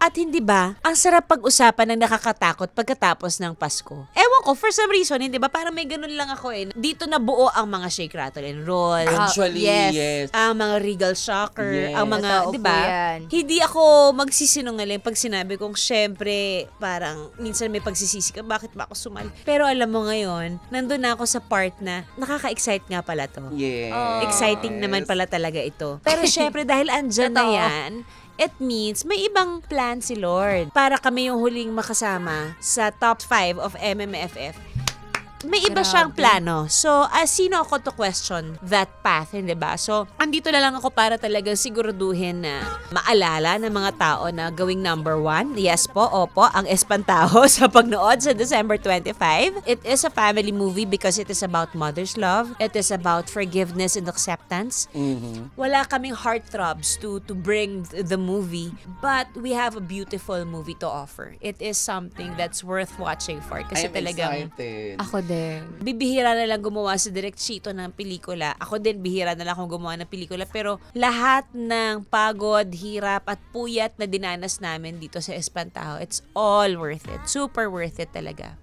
At hindi ba, ang sarap pag-usapan ng nakakatakot pagkatapos ng Pasko. Ewan ko, for some reason, hindi ba, parang may ganun lang ako eh. Dito na buo ang mga Shake, Rattle, and Roll. Actually, yes. Ang mga Regal Shocker, Yes. ang mga, Totoo di po ba? yan. Hindi ako magsisinungaling pag sinabi kong syempre, parang minsan may pagsisisi ka, bakit ba ako sumali? Pero alam mo ngayon, nandun na ako sa part na nakaka-excite nga pala to. Yes. Exciting naman pala talaga ito. Pero syempre dahil andyan na Totoo. yan, it means may ibang plan si Lord para kami yung huling makasama sa top 5 of MMFF. May iba siyang plano. So, sino ako to question that path, hindi ba? So, andito na lang ako para talagang siguraduhin na maalala ng mga tao na gawing number 1. Yes po, opo, ang Espantaho sa pagnood sa December 25. It is a family movie because it is about mother's love. It is about forgiveness and acceptance. Wala kaming heartthrobs to bring the movie, but we have a beautiful movie to offer. It is something that's worth watching for kasi I'm talagang excited. Ako din. bibihira na lang gumawa sa direct Chito ng pelikula. Ako din, bihira na lang akong gumawa ng pelikula. Pero lahat ng pagod, hirap at puyat na dinanas namin dito sa Espantaho, it's all worth it. Super worth it talaga.